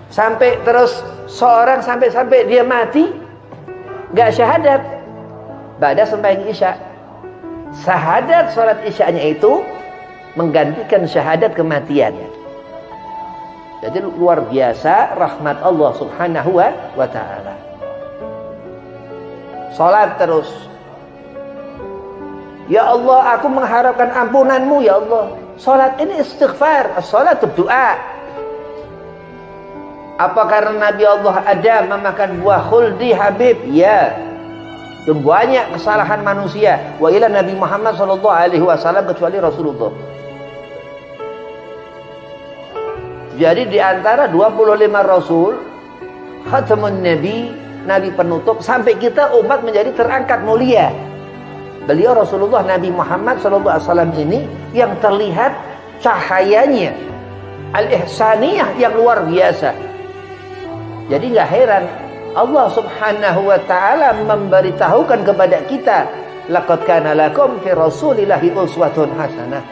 Sampai terus seorang sampai dia mati gak syahadat ba'da sembahyang isya. Syahadat salat isyanya itu menggantikan syahadat kematian. Jadi luar biasa rahmat Allah subhanahu wa ta'ala. Salat terus. Ya Allah, aku mengharapkan ampunanmu ya Allah. Salat ini istighfar, salat doa. Apa karena Nabi Allah Adam memakan buah khuldi Habib? Ya. Dan banyak kesalahan manusia. Wa ila Nabi Muhammad SAW kecuali Rasulullah. Jadi di antara 25 Rasul, Khatamun Nabi, Nabi penutup, sampai kita umat menjadi terangkat mulia. Beliau Rasulullah Nabi Muhammad SAW ini yang terlihat cahayanya al-ihsaniyah yang luar biasa. Jadi gak heran Allah subhanahu wa ta'ala memberitahukan kepada kita, laqad kana lakum fi rasulillahi uswatun hasanah.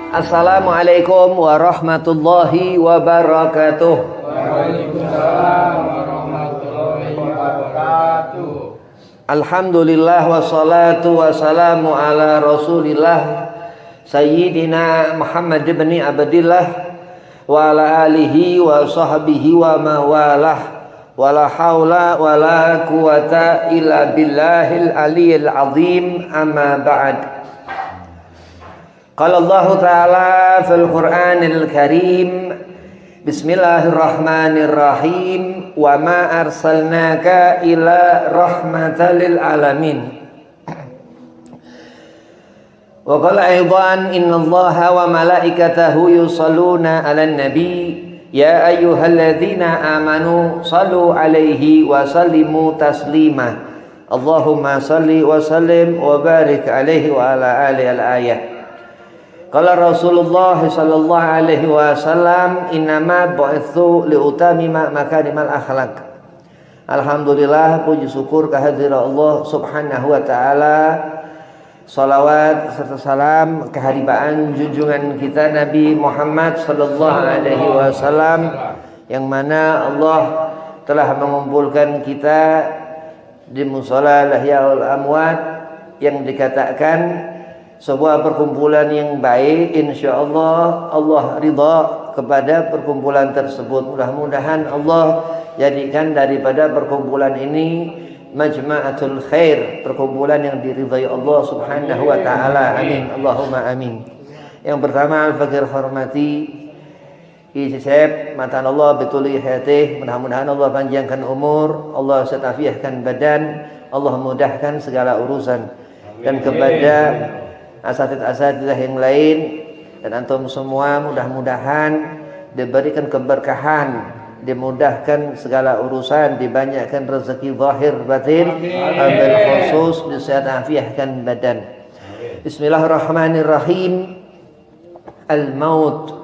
Assalamualaikum warahmatullahi wabarakatuh. Waalaikumsalam warahmatullahi wabarakatuh. Alhamdulillah wassalatu wassalamu ala Rasulillah Sayyidina Muhammad ibn Abdillah wa ala alihi wa sahbihi wa mawalah wa la hawla wa la quwata illa billahil aliyil azim, amma ba'd. Qala Allah Ta'ala fil Qur'anil Karim, Bismillahirrahmanirrahim, wa ma arsalnaka ila rahmatan lil alamin. Wa qala aidan innallaha wa malaikatahu yusalluna 'alan nabi ya ayyuhalladzina amanu sallu 'alaihi wa sallimu taslima. Allahumma salli wa sallim wa barik 'alaihi wa ala alihi al-ayah. Qala Rasulullah sallallahu alaihi wasallam, innama bu'itsu liutamima makarimal akhlaq. Alhamdulillah, puji syukur kehadirat Allah subhanahu wa ta'ala. Salawat serta salam keharibaan junjungan kita Nabi Muhammad sallallahu alaihi wasallam, yang mana Allah telah mengumpulkan kita di musala Ihyaul Amwat, yang dikatakan sebuah perkumpulan yang baik. InsyaAllah Allah ridha kepada perkumpulan tersebut. Mudah-mudahan Allah jadikan daripada perkumpulan ini majma'atul khair, perkumpulan yang diridhai Allah subhanahu wa ta'ala. Amin, Allahumma amin. Yang pertama, al-fakir hormati isi sahib matan Allah betuli hayatih. Mudah-mudahan Allah panjangkan umur, Allah setafiahkan badan, Allah mudahkan segala urusan. Dan kepada asatid-asatidah yang lain dan antum semua, mudah-mudahan diberikan keberkahan, dimudahkan segala urusan, dibanyakkan rezeki zahir batin, ambil khusus disatafiahkan badan. Bismillahirrahmanirrahim. Al-maut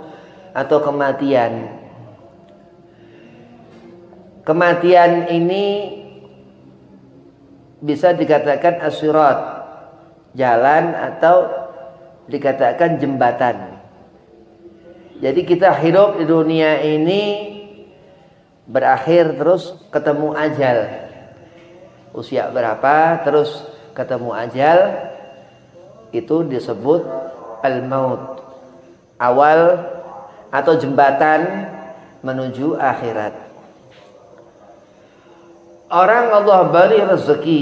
atau kematian. Kematian ini bisa dikatakan as-sirat, jalan, atau dikatakan jembatan. Jadi kita hidup di dunia ini berakhir terus ketemu ajal. Usia berapa terus ketemu ajal, itu disebut al-maut, awal atau jembatan menuju akhirat. Orang Allah beri rezeki,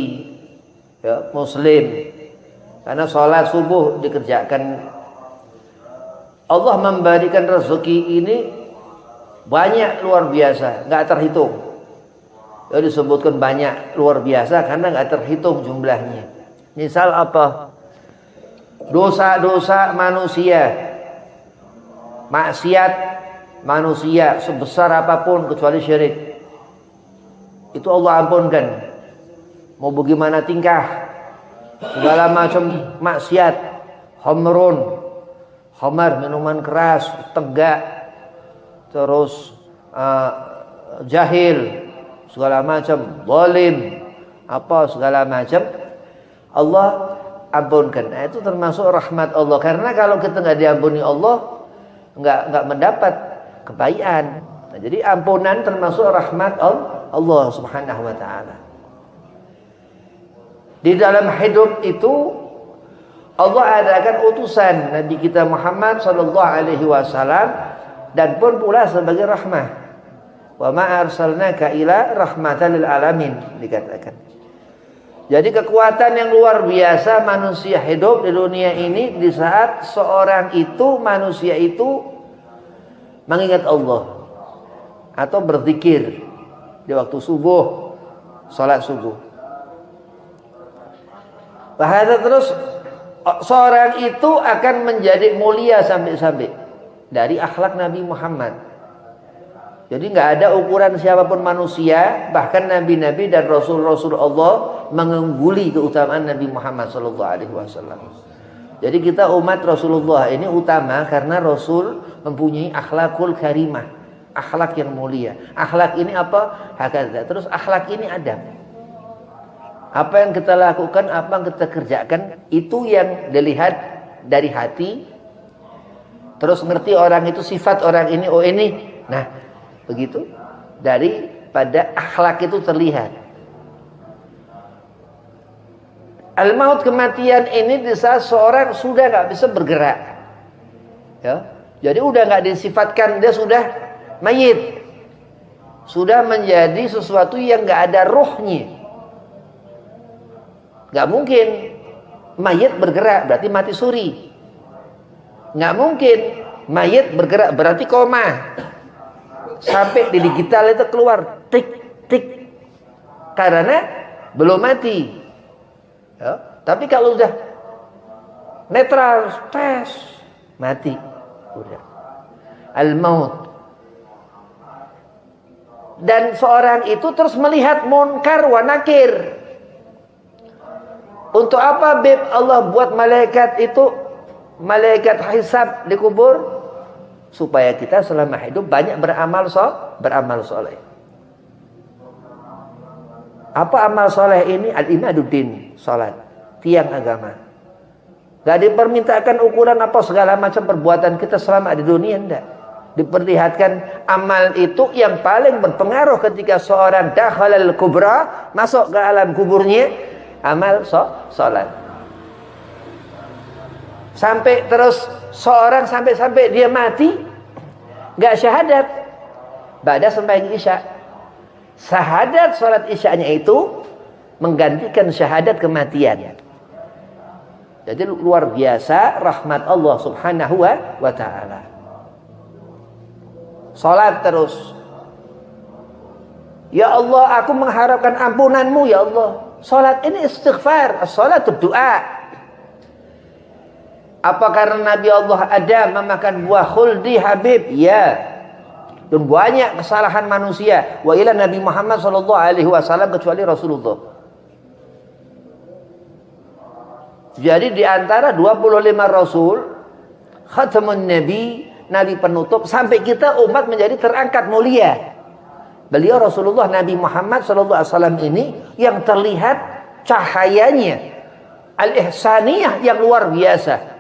ya, muslim, karena sholat subuh dikerjakan. Allah memberikan rezeki ini banyak, luar biasa, nggak terhitung. Ya, disebutkan banyak luar biasa karena nggak terhitung jumlahnya. Misal apa? Dosa-dosa manusia, maksiat manusia sebesar apapun kecuali syirik, itu Allah ampunkan. Mau bagaimana tingkah, segala macam maksiat, khamrun, khamar, minuman keras, tegak, terus jahil, segala macam, zalim, apa segala macam, Allah ampunkan. Nah, itu termasuk rahmat Allah. Karena kalau kita nggak diampuni Allah, nggak mendapat kebaikan. Nah, jadi ampunan termasuk rahmat Allah Subhanahu wa taala. Di dalam hidup itu Allah adakan utusan Nabi kita Muhammad sallallahu alaihi wasallam dan pun pula sebagai rahmah. Wa ma arsalnaka ila rahmatan lil alamin, dikatakan. Jadi kekuatan yang luar biasa manusia hidup di dunia ini di saat seorang itu, manusia itu mengingat Allah atau berzikir di waktu subuh, salat subuh. Bahasa terus seorang itu akan menjadi mulia sampai-sampai dari akhlak Nabi Muhammad. Jadi nggak ada ukuran siapapun manusia, bahkan nabi-nabi dan rasul-rasul Allah mengungguli keutamaan Nabi Muhammad SAW. Jadi kita umat Rasulullah ini utama karena Rasul mempunyai akhlakul karimah, akhlak yang mulia. Akhlak ini apa? Hakadha. Terus akhlak ini adab. Apa yang kita lakukan, apa yang kita kerjakan, itu yang dilihat dari hati. Terus ngerti orang itu, sifat orang ini, oh ini. Nah, begitu. Daripada akhlak itu terlihat. Al-maut, kematian ini di saat seorang sudah nggak bisa bergerak. Ya. Jadi udah nggak disifatkan, dia sudah mayit. Sudah menjadi sesuatu yang nggak ada ruhnya. Nggak mungkin mayit bergerak berarti mati suri. Nggak mungkin mayit bergerak berarti koma. Sampai di digital itu keluar tik tik karena belum mati. Ya. Tapi kalau sudah netral, tes, mati, udah. Al-maut. Dan seorang itu terus melihat munkar wa nakir. Untuk apa Allah buat malaikat itu, malaikat hisab di kubur? Supaya kita selama hidup banyak beramal soleh. Apa amal soleh ini? Al-imaduddin, salat, tiang agama. Gak dipermintakan ukuran apa segala macam perbuatan kita selama di dunia, enggak. Diperlihatkan amal itu yang paling berpengaruh ketika seorang dakhalal kubra, masuk ke alam kuburnya, amal salat. Sampai terus seorang sampai dia mati enggak syahadat ba'da sembahyang isya. Syahadat salat isyanya itu menggantikan syahadat kematian. Jadi luar biasa rahmat Allah Subhanahu wa taala. Salat terus. Ya Allah, aku mengharapkan ampunanmu ya Allah. Salat ini istighfar, as-salatu doa. Apa karena Nabi Allah Adam memakan buah khuldi Habib? Ya. Dan banyak kesalahan manusia. Wa ila Nabi Muhammad sallallahu alaihi wasallam kecuali Rasulullah. Jadi di antara 25 rasul, khatamun nabi, nabi penutup, sampai kita umat menjadi terangkat mulia. Beliau Rasulullah Nabi Muhammad sallallahu alaihi wasallam ini yang terlihat cahayanya al-ihsaniyah yang luar biasa.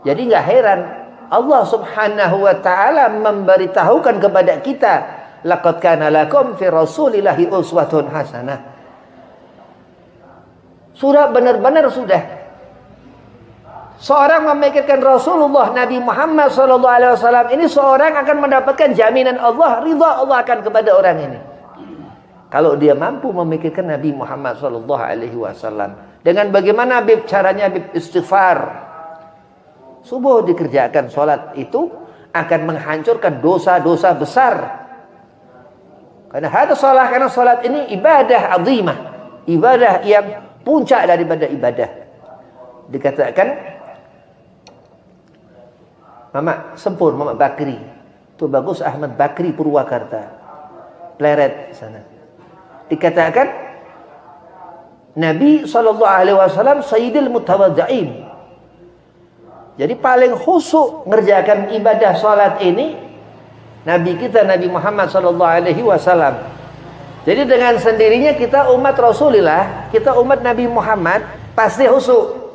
Jadi nggak heran Allah Subhanahu wa taala memberitahukan kepada kita, laqad kana lakum fi rasulillahi uswatun hasanah. Sudah benar-benar sudah. Seorang memikirkan Rasulullah Nabi Muhammad sallallahu alaihi wasallam ini, seorang akan mendapatkan jaminan Allah, ridha Allah akan kepada orang ini. Kalau dia mampu memikirkan Nabi Muhammad sallallahu alaihi wasallam. Dengan bagaimana caranya istighfar. Subuh dikerjakan, sholat itu akan menghancurkan dosa-dosa besar. Karena sholat ini ibadah azimah, ibadah yang puncak daripada ibadah. Dikatakan Mama Sempur, Mama Bakri, itu bagus, Ahmad Bakri Purwakarta, Pleret sana. Dikatakan Nabi SAW Sayyidil Mutawadhi'in. Jadi paling khusyuk ngerjakan ibadah sholat ini Nabi kita Nabi Muhammad SAW. Jadi dengan sendirinya kita umat Rasulullah, kita umat Nabi Muhammad pasti khusyuk.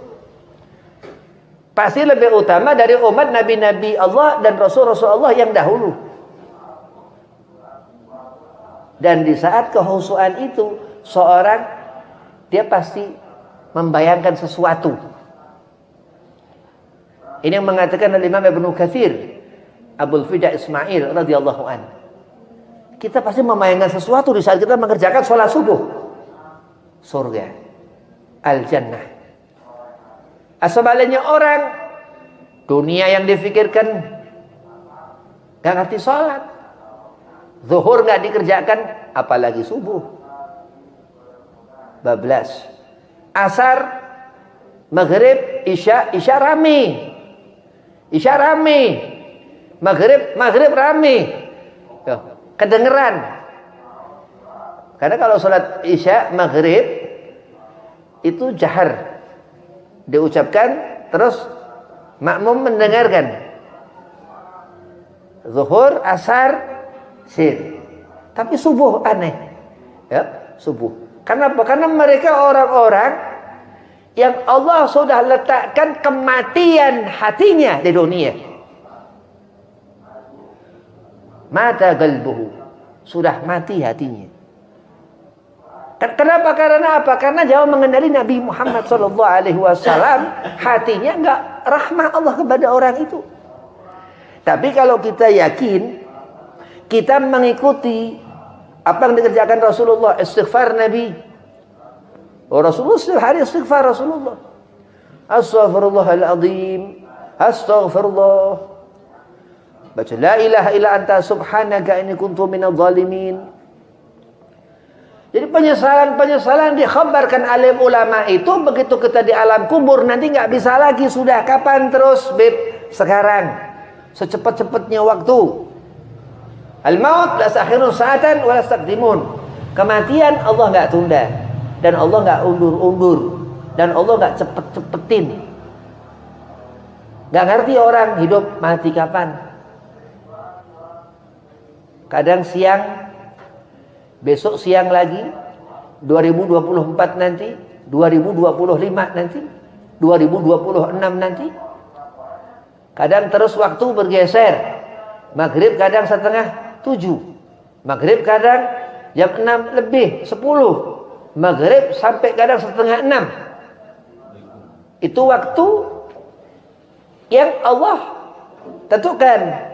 Pasti lebih utama dari umat Nabi-Nabi Allah dan Rasul-Rasul Allah yang dahulu. Dan di saat kehusuan itu, seorang dia pasti membayangkan sesuatu. Ini yang mengatakan Imam Ibnu Katsir, Abul Fida Ismail radhiyallahu an. Kita pasti membayangkan sesuatu di saat kita mengerjakan sholat subuh. Surga, al-jannah. Sebaliknya orang dunia yang difikirkan gak ngerti sholat. Zuhur gak dikerjakan, apalagi subuh. Bablas. Asar, maghrib, isya rame. Isya rame. Maghrib rame. Kedengeran. Karena kalau sholat isya, maghrib itu jahar. Diucapkan terus makmum mendengarkan. Zuhur, asar, sir. Tapi subuh aneh. Ya, subuh. Kenapa? Karena mereka orang-orang yang Allah sudah letakkan kematian hatinya di dunia. Mata qalbuhu, sudah mati hatinya. Kenapa? Karena apa? Karena jauh mengenali Nabi Muhammad SAW, hatinya enggak rahmah Allah kepada orang itu. Tapi kalau kita yakin, kita mengikuti apa yang dikerjakan Rasulullah, istighfar Nabi. Oh, Rasulullah setiap hari istighfar Rasulullah. Astaghfirullahaladzim, astaghfirullah. Baca la ilaha illa anta subhanaka inni kuntu minadh dhalimin. Jadi penyesalan-penyesalan dikhabarkan alim ulama itu begitu kita di alam kubur nanti nggak bisa lagi, sudah kapan terus beb, sekarang secepat-cepatnya waktu. Al-maut la sakhirun sa'atan wa la taqdimun. Kematian Allah nggak tunda dan Allah nggak undur-undur dan Allah nggak cepet-cepetin. Nggak ngerti orang hidup mati kapan. Kadang siang, besok siang lagi, 2024 nanti, 2025 nanti, 2026 nanti. Kadang terus waktu bergeser. Maghrib kadang setengah 7. Maghrib kadang jam 6 lebih 10. Maghrib sampai kadang setengah 6. Itu waktu yang Allah tentukan.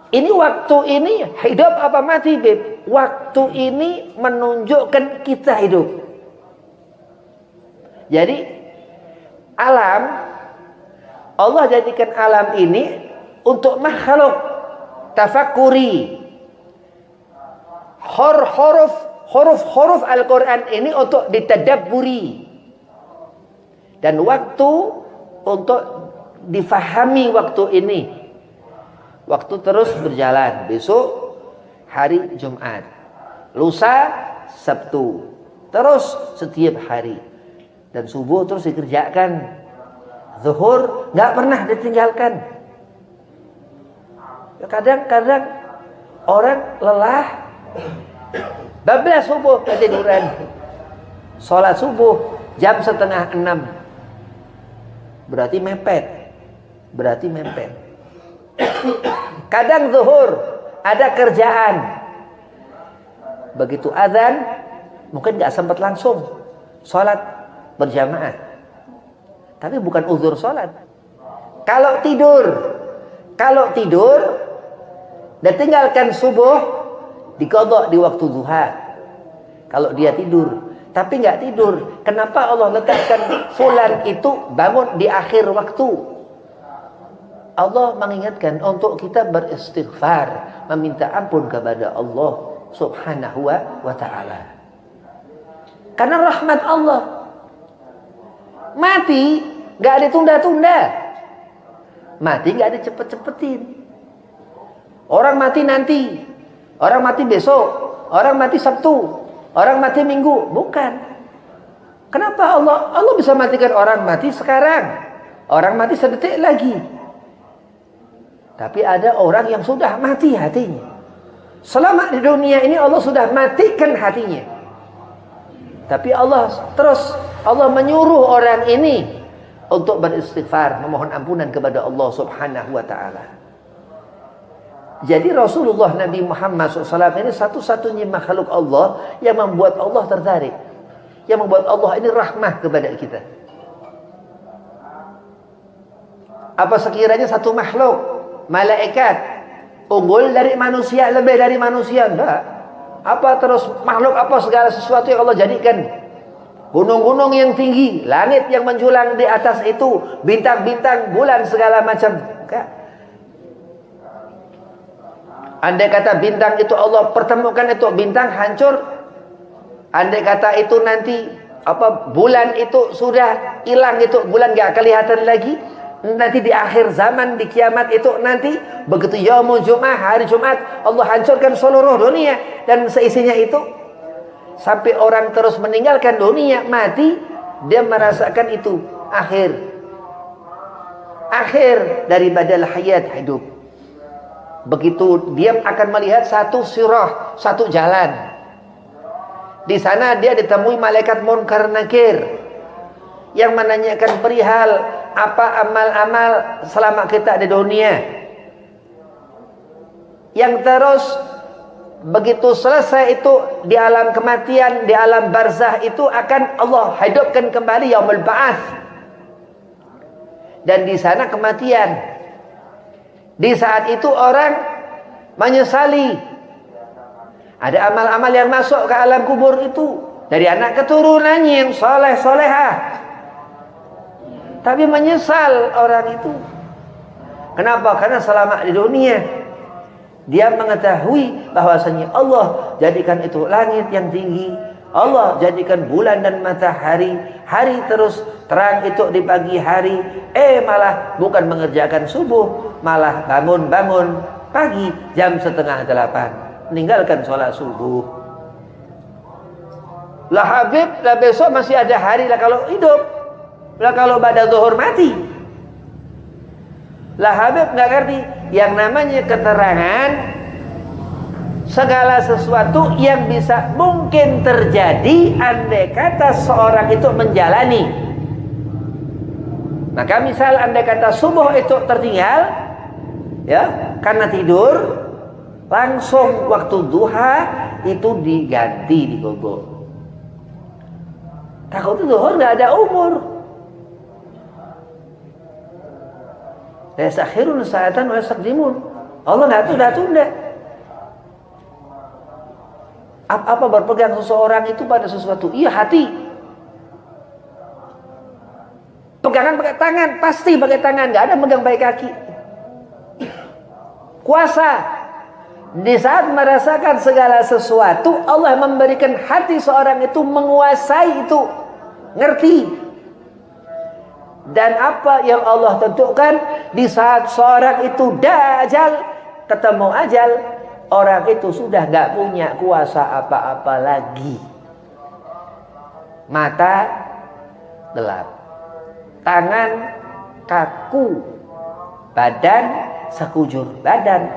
Ini waktu ini hidup apa mati, Beb? Waktu ini menunjukkan kita hidup. Jadi alam, Allah jadikan alam ini untuk makhluk tafakuri. Huruf Al-Quran ini untuk ditadabburi. Dan waktu untuk difahami waktu ini. Waktu terus berjalan. Besok hari Jumat, lusa Sabtu, terus setiap hari. Dan subuh terus dikerjakan. Zuhur nggak pernah ditinggalkan. Kadang-kadang orang lelah, bablas subuh ketiduran. Sholat subuh jam setengah 6. Berarti mepet. Kadang zuhur ada kerjaan, begitu azan mungkin nggak sempat langsung sholat berjamaah, tapi bukan uzur sholat. Kalau tidur dan tinggalkan subuh, diqadha di waktu duha. Kalau dia tidur tapi nggak tidur, kenapa Allah letakkan fulan itu bangun di akhir waktu? Allah mengingatkan untuk kita beristighfar, meminta ampun kepada Allah Subhanahu wa ta'ala. Karena rahmat Allah. Mati gak ditunda-tunda. Mati gak dicepet-cepetin. Orang mati nanti, orang mati besok, orang mati Sabtu, orang mati Minggu. Bukan. Kenapa Allah bisa matikan orang mati sekarang? Orang mati sedetik lagi. Tapi ada orang yang sudah mati hatinya. Selama di dunia ini Allah sudah matikan hatinya. Tapi Allah menyuruh orang ini untuk beristighfar, memohon ampunan kepada Allah Subhanahu wa taala. Jadi Rasulullah Nabi Muhammad SAW ini satu-satunya makhluk Allah yang membuat Allah tertarik, yang membuat Allah ini rahmah kepada kita. Apa sekiranya satu makhluk, malaikat, unggul dari manusia, lebih dari manusia? Enggak. Apa terus makhluk apa segala sesuatu yang Allah jadikan? Gunung-gunung yang tinggi, langit yang menjulang di atas itu, bintang-bintang, bulan segala macam. Enggak. Andai kata bintang itu Allah pertemukan itu bintang hancur. Andai kata itu nanti bulan itu sudah hilang, itu bulan enggak kelihatan lagi. Nanti di akhir zaman, di kiamat itu nanti begitu yaumul Jumat, hari Jumat, Allah hancurkan seluruh dunia dan seisinya itu, sampai orang terus meninggalkan dunia, mati, dia merasakan itu akhir daripada hayat hidup. Begitu dia akan melihat satu sirah, satu jalan. Di sana dia ditemui malaikat Munkar Nakir yang menanyakan perihal apa amal-amal selama kita di dunia. Yang terus begitu selesai itu di alam kematian, di alam barzah itu akan Allah hidupkan kembali yaumul ba'ats. Dan di sana kematian. Di saat itu orang menyesali. Ada amal-amal yang masuk ke alam kubur itu dari anak keturunannya yang soleh-solehah. Tapi menyesal orang itu. Kenapa? Karena selama di dunia dia mengetahui bahwasanya Allah jadikan itu langit yang tinggi, Allah jadikan bulan dan matahari, hari terus terang itu di pagi hari, malah bukan mengerjakan subuh, malah bangun pagi jam 7:30, meninggalkan sholat subuh. Lah Habib, lah besok masih ada hari lah kalau hidup. Lah kalau pada zuhur mati. Lah Habib nggak ngerti yang namanya keterangan segala sesuatu yang bisa mungkin terjadi andai kata seorang itu menjalani. Maka misal andai kata subuh itu tertinggal, ya, karena tidur, langsung waktu duha itu diganti, digogok. Takut zuhur nggak ada umur. Yasakhirun sa'atan wa yasaqdimun. Allah enggak tunda-tunda. Apa berpegang seseorang itu pada sesuatu? Iya, hati. Pegangan pakai tangan, pasti pakai tangan, enggak ada megang pakai kaki. Kuasa. Di saat merasakan segala sesuatu, Allah memberikan hati seorang itu menguasai itu, ngerti. Dan apa yang Allah tentukan di saat seorang itu dajjal ketemu ajal, orang itu sudah gak punya kuasa apa-apa lagi. Mata gelap, tangan kaku, badan sekujur badan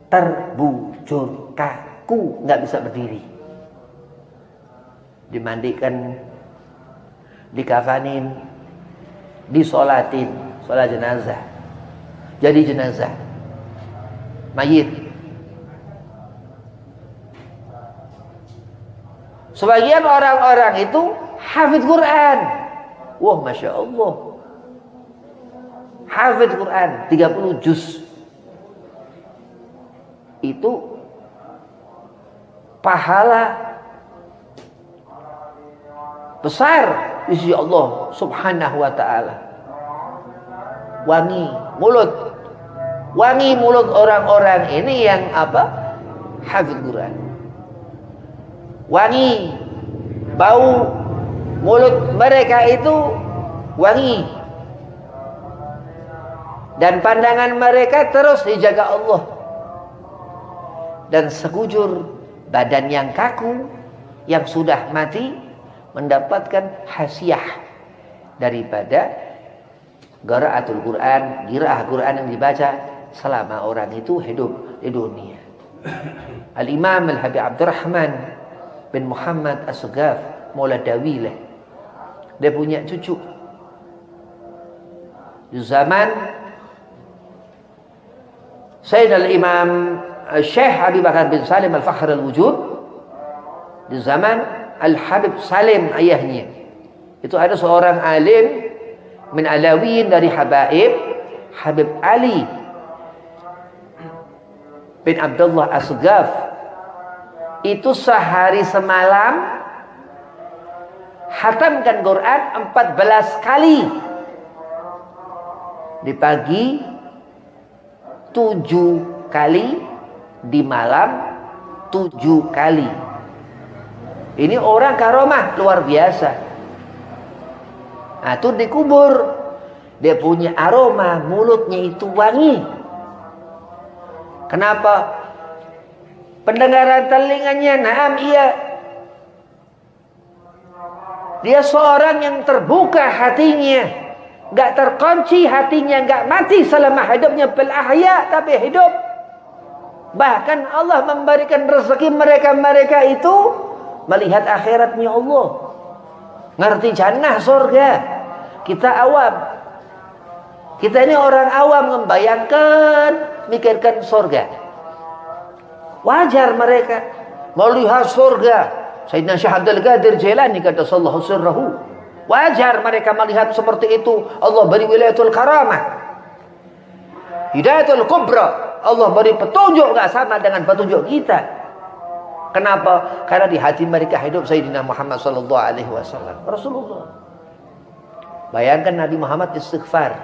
terbujur kaku, gak bisa berdiri. Dimandikan, dikafanin, disolatin, sholat jenazah, jadi jenazah, mayit. Sebagian orang-orang itu hafidz Quran, wah masya Allah, hafidz Quran 30 juz, itu pahala besar di sisi Allah Subhanahu wa taala. Wangi mulut orang-orang ini yang hafidz Quran. Wangi, bau mulut mereka itu wangi. Dan pandangan mereka terus dijaga Allah. Dan sekujur badan yang kaku, yang sudah mati, mendapatkan hasiah daripada Qiraatul Quran, qiraah Quran yang dibaca selama orang itu hidup di dunia. Al-Imam Al-Habib Abdurrahman bin Muhammad As-Saghaf Maula Dawilah, dia punya cucu di zaman Sayyid Al-Imam Syekh Abi Bakar bin Salim Al-Fakhr Al-Wujud, di zaman Al-Habib Salim ayahnya. Itu ada seorang alim min Alawiyin dari Habaib, Habib Ali bin Abdullah As-Saghaf. Itu sehari semalam hatamkan Quran 14 kali. Di pagi 7 kali, di malam 7 kali. Ini orang karomah luar biasa. Nah, itu dikubur. Dia punya aroma, mulutnya itu wangi. Kenapa? Pendengaran telinganya, naam iya. Dia seorang yang terbuka hatinya, gak terkunci hatinya, gak mati selama hidupnya bil ahya, tapi hidup. Bahkan Allah memberikan rezeki mereka itu melihat akhiratnya Allah. Ngerti jannah surga. Kita awam. Kita ini orang awam, membayangkan, mikirkan surga. Wajar mereka melihat surga. Sayyidina Syekh Abdul Qadir Jailani kata sallallahu sirrahu. Wajar mereka melihat seperti itu. Allah beri wilayatul karamah, hidayatul kubra. Allah beri petunjuk gak sama dengan petunjuk kita. Kenapa? Karena di hati mereka hidup Sayyidina Muhammad sallallahu alaihi wasallam, Rasulullah. Bayangkan Nabi Muhammad istighfar.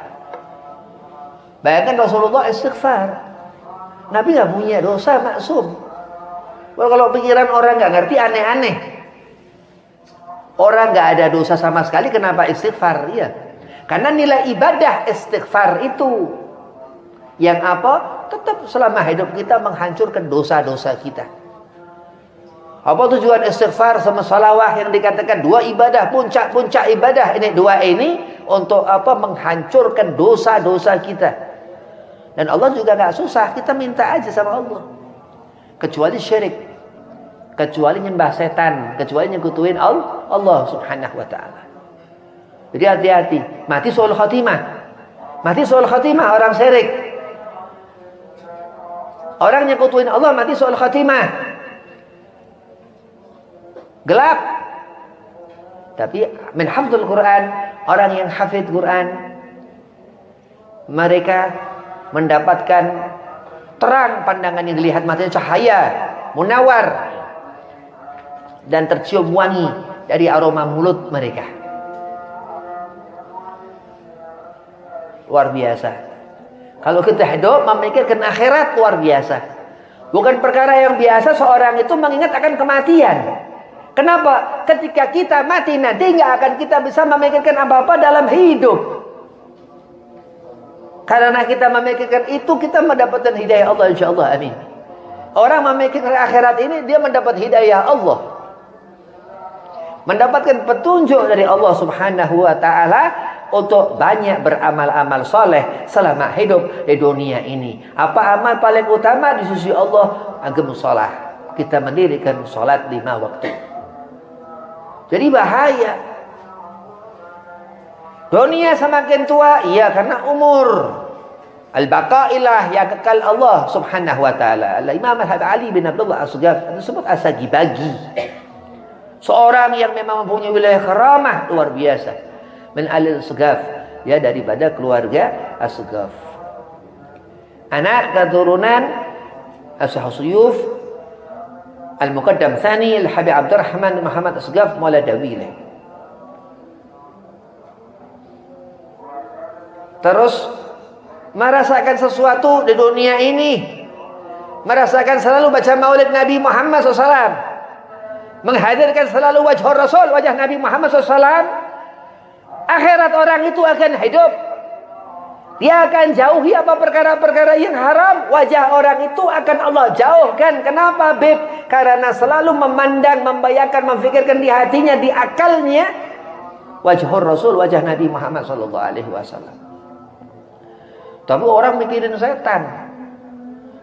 Bayangkan Rasulullah istighfar. Nabi gak punya dosa, maksum. Kalau pikiran orang gak ngerti, aneh-aneh. Orang gak ada dosa sama sekali, kenapa istighfar? Iya. Karena nilai ibadah istighfar itu yang apa? Tetap selama hidup kita menghancurkan dosa-dosa kita. Apa tujuan istighfar sama salawah yang dikatakan dua ibadah, puncak-puncak ibadah ini, dua ini untuk apa? Menghancurkan dosa-dosa kita. Dan Allah juga gak susah, kita minta aja sama Allah. Kecuali syirik, kecuali nyembah setan, kecuali nyekutuin Allah subhanahu wa ta'ala. Jadi hati-hati, mati soal khatimah. Mati soal khatimah orang syirik. Orang nyekutuin Allah mati soal khatimah. Gelap. Tapi min hafdzul Quran, orang yang hafidh Quran, mereka mendapatkan terang pandangan yang dilihat matanya, cahaya munawar, dan tercium wangi dari aroma mulut mereka. Luar biasa. Kalau kita hidup memikirkan akhirat, luar biasa. Bukan perkara yang biasa seorang itu mengingat akan kematian. Kenapa? Ketika kita mati nanti nggak akan kita bisa memikirkan apa-apa dalam hidup. Karena kita memikirkan itu, kita mendapatkan hidayah Allah insyaallah, amin. Orang memikirkan akhirat ini, dia mendapat hidayah Allah, mendapatkan petunjuk dari Allah subhanahu wa ta'ala untuk banyak beramal-amal soleh selama hidup di dunia ini. Apa amal paling utama di sisi Allah? Aqamus shalah. Kita mendirikan salat 5 waktu. Jadi bahaya. Dunia semakin tua, iya karena umur. Al-baqailah, yang kekal Allah subhanahu wa ta'ala. Al-Imam Al-Habib Ali bin Abdullah As-Saghaf disebut As-Sagibagi. Seorang yang memang mempunyai wilayah karamah luar biasa. Min Al-Saghaf, ya, daripada keluarga As-Saghaf. Anak keturunan As-Suyuf Al-Muqaddam Thani Al-Habib Abdurrahman Muhammad As-Saghaf Maula Dawilah. Terus merasakan sesuatu di dunia ini, merasakan selalu baca maulid Nabi Muhammad SAW, menghadirkan selalu wajah Rasul, wajah Nabi Muhammad SAW. Akhirat orang itu akan hidup. Dia akan jauhi apa perkara-perkara yang haram. Wajah orang itu akan Allah jauhkan. Kenapa, Beb? Karena selalu memandang, membayangkan, memfikirkan di hatinya, di akalnya wajah Rasul, wajah Nabi Muhammad SAW. Tapi orang mikirin setan,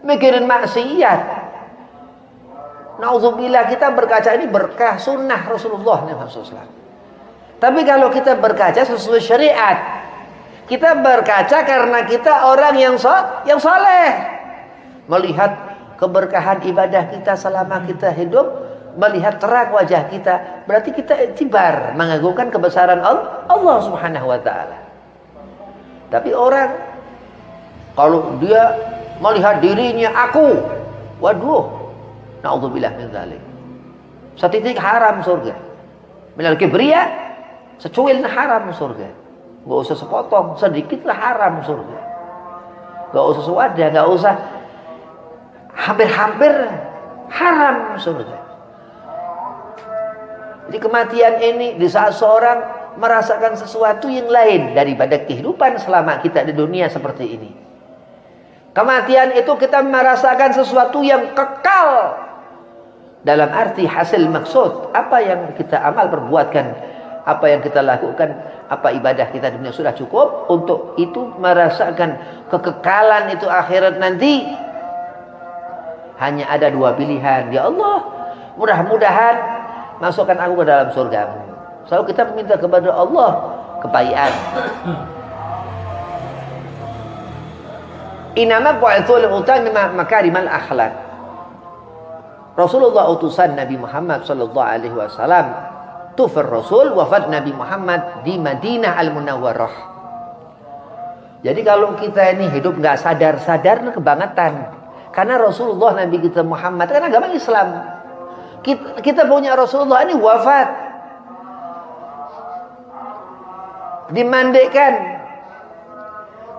mikirin maksiat. Nauzubillah, kita berkaca ini berkah sunnah Rasulullah SAW. Tapi kalau kita berkaca sesuai syariat, kita berkaca karena kita orang yang saleh, melihat keberkahan ibadah kita selama kita hidup, melihat terang wajah kita, berarti kita iktibar mengagungkan kebesaran Allah Subhanahu wa taala. Tapi orang kalau dia melihat dirinya aku, waduh, naudzubillah min dzalik. Setitik haram surga. Minal kibriya, secuil haram surga. Enggak usah sepotong, sedikitlah haram surga. Enggak usah sewadah, enggak usah hampir-hampir haram surga. Jadi kematian ini di saat seorang merasakan sesuatu yang lain daripada kehidupan selama kita di dunia seperti ini. Kematian itu kita merasakan sesuatu yang kekal. Dalam arti hasil maksud, apa yang kita amal perbuatkan, apa yang kita lakukan, apa ibadah kita di dunia sudah cukup. Untuk itu merasakan kekekalan itu akhirat nanti. Hanya ada dua pilihan. Ya Allah, mudah-mudahan masukkan aku ke dalam surgamu. Selalu kita meminta kepada Allah kebahagiaan. Inama bu'ithul utang makarimal akhlak. Rasulullah utusan Nabi Muhammad sallallahu alaihi wasallam, tufar Rasul, wafat Nabi Muhammad di Madinah Al-Munawwarah. Jadi kalau kita ini hidup nggak sadar kebangetan. Karena Rasulullah Nabi kita Muhammad kan agama Islam. Kita punya Rasulullah ini wafat, dimandikan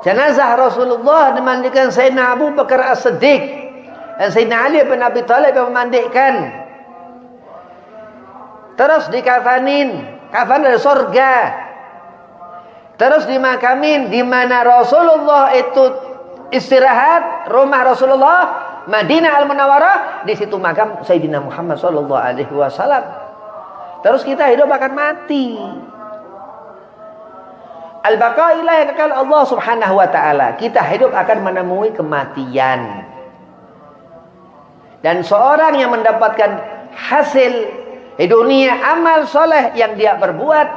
jenazah Rasulullah, dimandikan Sayyidina Abu Bakar As-Siddiq dan Sayyidina Ali bin Abi Thalib yang memandikan. Terus dikafanin, kafan dari surga. Terus dimakamin di mana Rasulullah itu istirahat, rumah Rasulullah Madinah Al-Munawwarah, di situ makam Sayyidina Muhammad sallallahu alaihi wasallam. Terus kita hidup akan mati. Al-baqa ilah yang kekal Allah Subhanahu wa taala. Kita hidup akan menemui kematian. Dan seorang yang mendapatkan hasil di dunia amal soleh yang dia berbuat,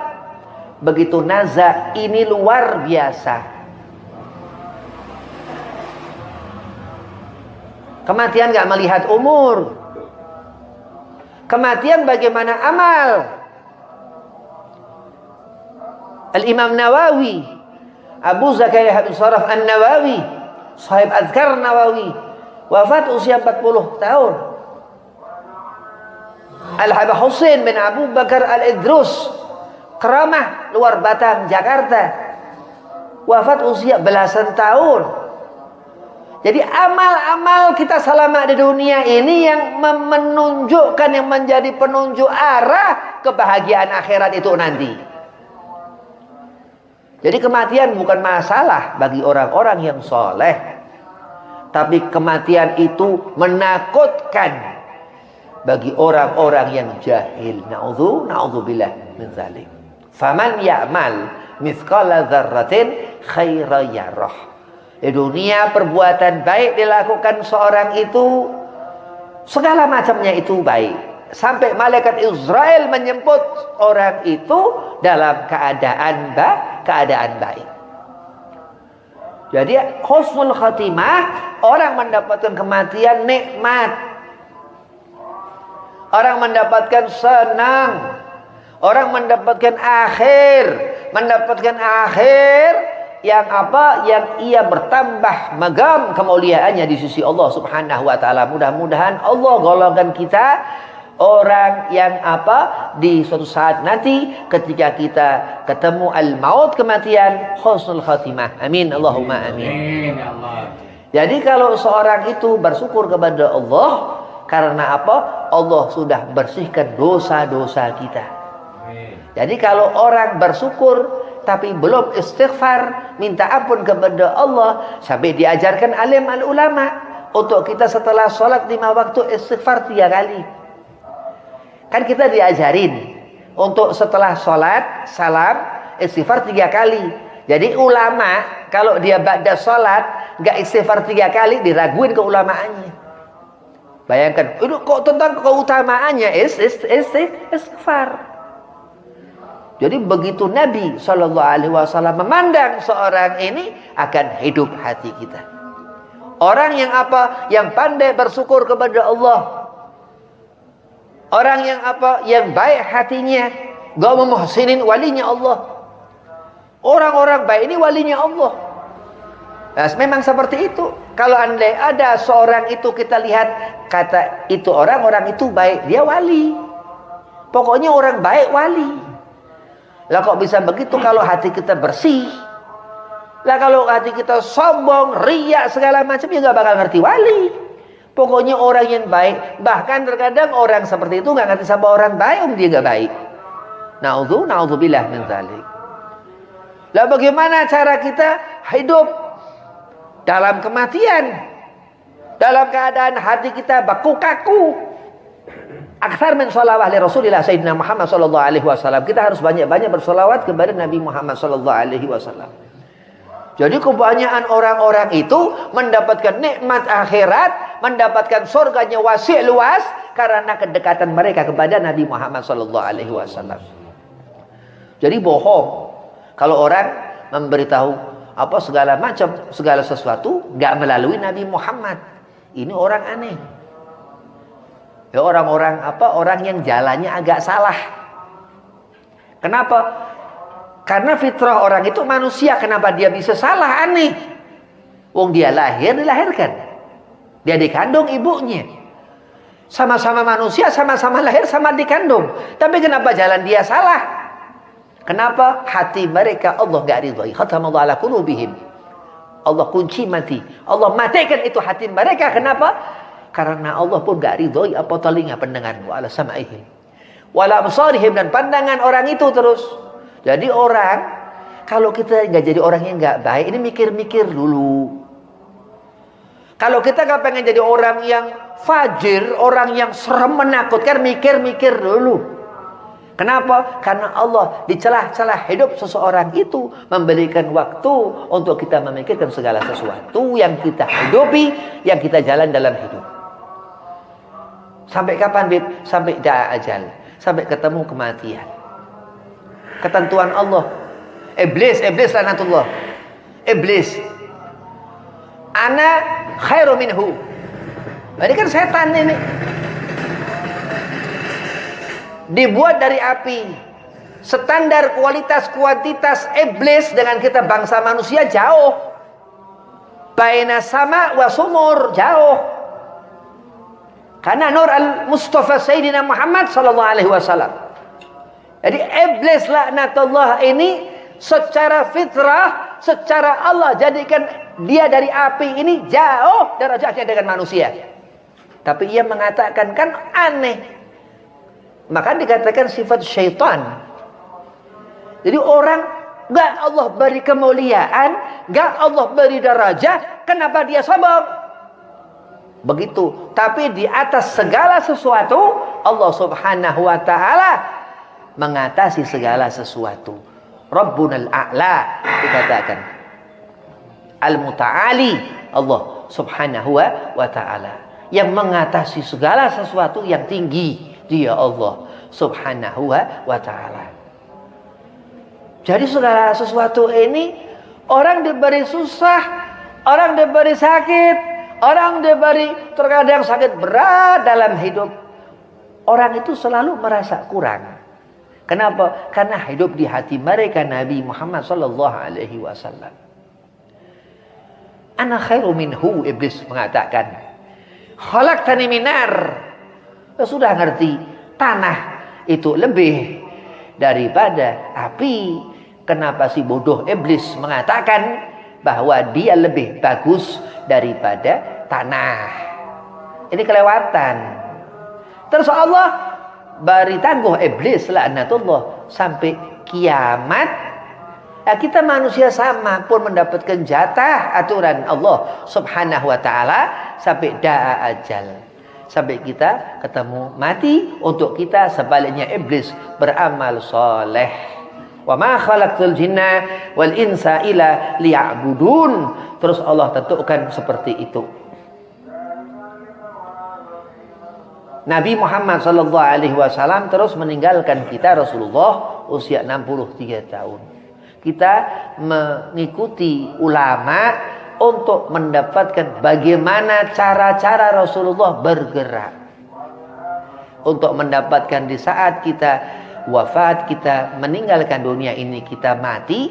begitu nazar, ini luar biasa. Kematian gak melihat umur. Kematian bagaimana amal. Al-Imam Nawawi, Abu Zakaria bin Sharaf An-Nawawi, sahib Azkar Nawawi, wafat usia 40 tahun. Al-Habib Husain bin Abu Bakar Al-Idrus, Keramah, Luar Batang, Jakarta, wafat usia belasan tahun. Jadi amal-amal kita selama di dunia ini yang menunjukkan, yang menjadi penunjuk arah kebahagiaan akhirat itu nanti. Jadi kematian bukan masalah bagi orang-orang yang soleh, tapi kematian itu menakutkan bagi orang-orang yang jahil. Na'udzubillah min dzalik. Faman ya'mal mithqala dzarratin khairan yarah. Di dunia perbuatan baik dilakukan seorang itu, segala macamnya itu baik. Sampai malaikat Israel menyebut orang itu dalam keadaan baik. Jadi husnul khatimah, orang mendapatkan kematian nikmat. Orang mendapatkan senang. Orang mendapatkan akhir yang apa? Yang ia bertambah magam kemuliaannya di sisi Allah Subhanahu wa taala. Mudah-mudahan Allah golongkan kita orang yang apa? Di suatu saat nanti ketika kita ketemu al-maut, kematian, husnul khatimah. Amin Allahumma amin. Amin ya Allah. Jadi kalau seorang itu bersyukur kepada Allah, karena apa? Allah sudah bersihkan dosa-dosa kita. Amin. Jadi kalau orang bersyukur tapi belum istighfar, minta ampun kepada Allah, sampai diajarkan alim al-ulama untuk kita setelah sholat 5 waktu istighfar 3 kali. Kan kita diajarin untuk setelah sholat salam istighfar 3 kali. Jadi ulama kalau dia ba'da salat enggak istighfar 3 kali, diraguin keulamaannya. Bayangkan, itu kok tentang keutamaannya istighfar. Jadi begitu Nabi SAW memandang seorang ini, akan hidup hati kita. Orang yang apa? Yang pandai bersyukur kepada Allah. Orang yang apa? Yang baik hatinya. Gak memuhsinin, walinya Allah. Orang-orang baik ini walinya Allah. Nah, memang seperti itu. Kalau andai ada seorang itu kita lihat, kata itu orang itu baik, dia wali. Pokoknya orang baik wali. Lah kok bisa begitu kalau hati kita bersih? Lah kalau hati kita sombong, riak segala macam, ya gak bakal ngerti wali. Pokoknya orang yang baik. Bahkan terkadang orang seperti itu gak ngerti sama orang baik, dia gak baik. Na'udzubillah min dzalik. Lah bagaimana cara kita hidup dalam kematian? Dalam keadaan hati kita baku kaku. Aktsar min sholawat li Rasulillah Sayyidina Muhammad sallallahu alaihi wasallam. Kita harus banyak-banyak bersolawat kepada Nabi Muhammad sallallahu alaihi wasallam. Jadi kebanyakan orang-orang itu mendapatkan nikmat akhirat, mendapatkan surganya wasi' luas karena kedekatan mereka kepada Nabi Muhammad sallallahu alaihi wasallam. Jadi bohong kalau orang memberitahu apa segala macam, segala sesuatu enggak melalui Nabi Muhammad. Ini orang aneh. Ya orang-orang apa? Orang yang jalannya agak salah. Kenapa? Karena fitrah orang itu manusia. Kenapa dia bisa salah? Aneh. Wong dia dilahirkan. Dia dikandung ibunya. Sama-sama manusia, sama-sama lahir, sama dikandung. Tapi kenapa jalan dia salah? Kenapa? Hati mereka Allah gak ridhoi. Khatamallahu ala qulubihim. Allah kunci mati. Allah matikan itu hati mereka. Kenapa? Karena Allah pun gak ridhoi apa telinga pendengar wa ala sam'ihim wala absarihim, dan pandangan orang itu terus. Jadi orang, kalau kita gak jadi orang yang gak baik, ini mikir-mikir dulu. Kalau kita gak pengen jadi orang yang fajir, orang yang serem menakutkan, mikir-mikir dulu. Kenapa? Karena Allah di celah-celah hidup seseorang itu memberikan waktu untuk kita memikirkan segala sesuatu yang kita hidupi, yang kita jalan dalam hidup. Sampai kapan, Bib? Sampai da'a ajal. Sampai ketemu kematian. Ketentuan Allah. Iblis lanatullah. Iblis. Ana khairu minhu. Ini kan setan ini. Dibuat dari api. Standar kualitas kuantitas iblis dengan kita bangsa manusia jauh. Baina sama wa sumur, jauh. Karena Nur al-Mustafa Sayyidina Muhammad sallallahu alaihi wasallam. Jadi iblis laknatullah ini secara fitrah, secara Allah jadikan dia dari api ini jauh derajatnya dengan manusia. Tapi ia mengatakan kan aneh. Maka dikatakan sifat syaitan. Jadi orang enggak Allah beri kemuliaan, enggak Allah beri darajat, kenapa dia sombong? Begitu. Tapi di atas segala sesuatu Allah subhanahu wa ta'ala mengatasi segala sesuatu. Rabbunal a'la dikatakan. Al-muta'ali Allah subhanahu wa ta'ala yang mengatasi segala sesuatu yang tinggi. Dia Allah subhanahu wa ta'ala. Jadi segala sesuatu ini orang diberi susah, orang diberi sakit, orang diberi terkadang sakit berat dalam hidup. Orang itu selalu merasa kurang. Kenapa? Karena hidup di hati mereka Nabi Muhammad sallallahu alaihi wasallam. Ana khairu minhu, iblis mengatakan. Khalaqtani min nar. Sudah ngerti tanah itu lebih daripada api. Kenapa si bodoh iblis mengatakan bahwa dia lebih bagus daripada tanah? Ini kelewatan. Terus Allah beri tangguh iblis laknatullah sampai kiamat. Nah, kita manusia sama pun mendapatkan jatah aturan Allah subhanahu wa ta'ala sampai da'a ajal. Sampai kita ketemu mati. Untuk kita sebaliknya iblis beramal soleh. Wa ma khalaqtul jinna wal insa illa liya'budun. Terus Allah tentukan seperti itu. Nabi Muhammad sallallahu alaihi wasallam terus meninggalkan kita Rasulullah usia 63 tahun. Kita mengikuti ulama untuk mendapatkan bagaimana cara-cara Rasulullah bergerak. Untuk mendapatkan di saat kita wafat, kita meninggalkan dunia ini, kita mati,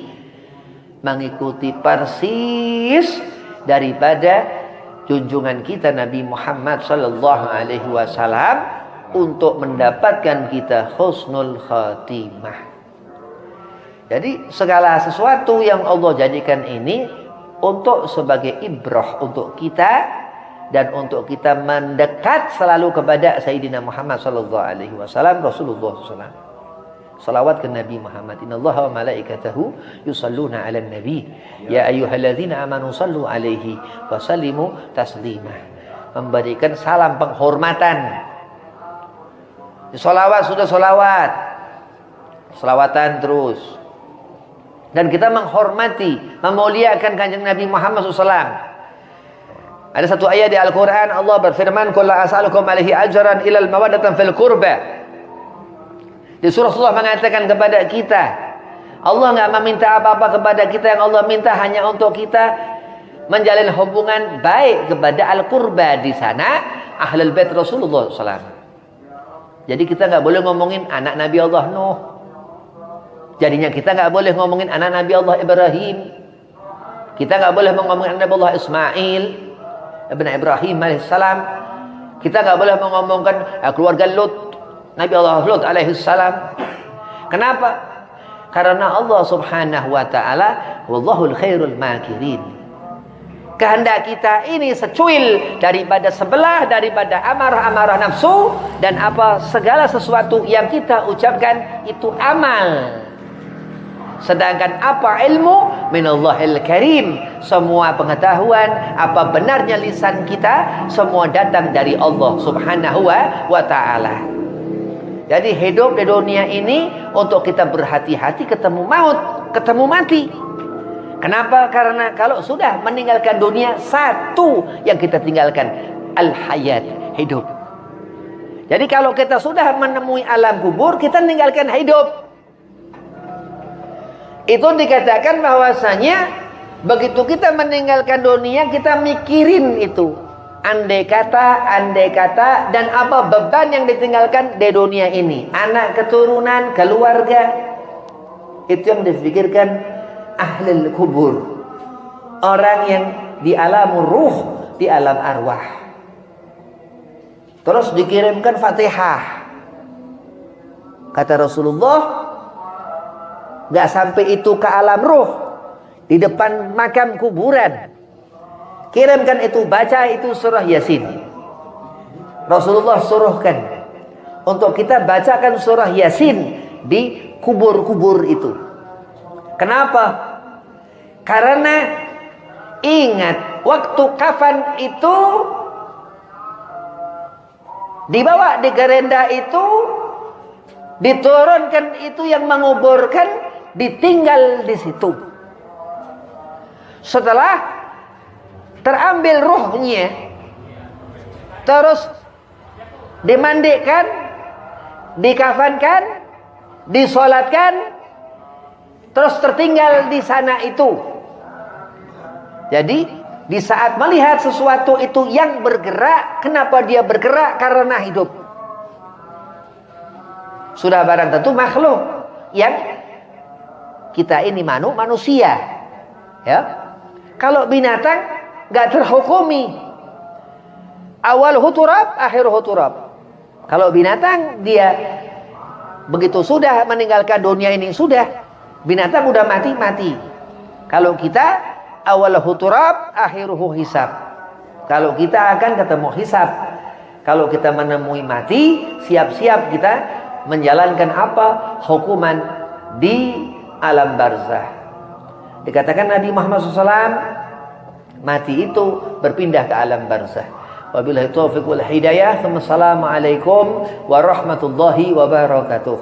mengikuti persis daripada junjungan kita Nabi Muhammad sallallahu alaihi wasallam untuk mendapatkan kita husnul khatimah. Jadi segala sesuatu yang Allah jadikan ini untuk sebagai ibrah untuk kita dan untuk kita mendekat selalu kepada Sayyidina Muhammad sallallahu alaihi wasallam, Rasulullah sallallahu. Salawat ke Nabi Muhammad. Innallaha wa malaikatahu yusalluna 'alan nabi. Ya ayyuhalladzina amanu sallu 'alaihi wa sallimu taslima. Memberikan salam penghormatan. Salawat sudah salawat. Salawatan terus. Dan kita menghormati, memuliakan Kanjeng Nabi Muhammad SAW. Ada satu ayat di Al-Quran, Allah berfirman, "Qul la as'alukum alaihi ajran ilal mawaddatan fil qurba." Di surah Allah mengatakan kepada kita, Allah nggak meminta apa-apa kepada kita, yang Allah minta hanya untuk kita menjalin hubungan baik kepada al-qurba, di sana ahlul bait Rasulullah SAW. Jadi kita nggak boleh ngomongin anak Nabi Allah Nuh. Jadinya kita nggak boleh ngomongin anak Nabi Allah Ibrahim. Kita nggak boleh ngomongin anak Nabi Allah Ismail, Ibn Ibrahim alaihissalam. Kita nggak boleh mengomongkan keluarga Lut, Nabi Allah Lut alaihissalam. Kenapa? Karena Allah subhanahu wa ta'ala wallahul khairul makirin. Kehendak kita ini secuil daripada sebelah, daripada amarah-amarah nafsu, dan apa segala sesuatu yang kita ucapkan itu amal. Sedangkan apa ilmu minallahil karim, semua pengetahuan, apa benarnya lisan kita, semua datang dari Allah subhanahu wa ta'ala. Jadi hidup di dunia ini untuk kita berhati-hati ketemu maut, ketemu mati. Kenapa? Karena kalau sudah meninggalkan dunia, satu yang kita tinggalkan, al-hayat, hidup. Jadi kalau kita sudah menemui alam kubur, kita meninggalkan hidup. Itu dikatakan bahwasanya begitu kita meninggalkan dunia, kita mikirin itu. Andai kata, dan apa beban yang ditinggalkan di dunia ini. Anak, keturunan, keluarga. Itu yang difikirkan ahlul kubur. Orang yang di alam ruh, di alam arwah. Terus dikirimkan Fatihah. Kata Rasulullah, gak sampai itu ke alam ruh, di depan makam kuburan, kirimkan itu, baca itu surah Yasin. Rasulullah suruhkan untuk kita bacakan surah Yasin di kubur-kubur itu. Kenapa? Karena ingat, waktu kafan itu dibawa di gerenda itu, diturunkan itu, yang menguburkan ditinggal di situ. Setelah terambil ruhnya, terus dimandikan, dikafankan, disolatkan, terus tertinggal di sana itu. Jadi di saat melihat sesuatu itu yang bergerak, kenapa dia bergerak? Karena hidup. Sudah barang tentu makhluk yang kita ini manusia, ya. Kalau binatang nggak terhukumi, awal turab, akhir turab. Kalau binatang dia begitu sudah meninggalkan dunia ini, sudah binatang udah mati. Kalau kita awal turab, akhiruhu hisab. Kalau kita akan ketemu hisab. Kalau kita menemui mati, siap-siap kita menjalankan apa? Hukuman di alam barzah. Dikatakan Nabi Muhammad SAW, mati itu berpindah ke alam barzah. Wabillahi taufiq wal hidayah. Assalamualaikum warahmatullahi wabarakatuh.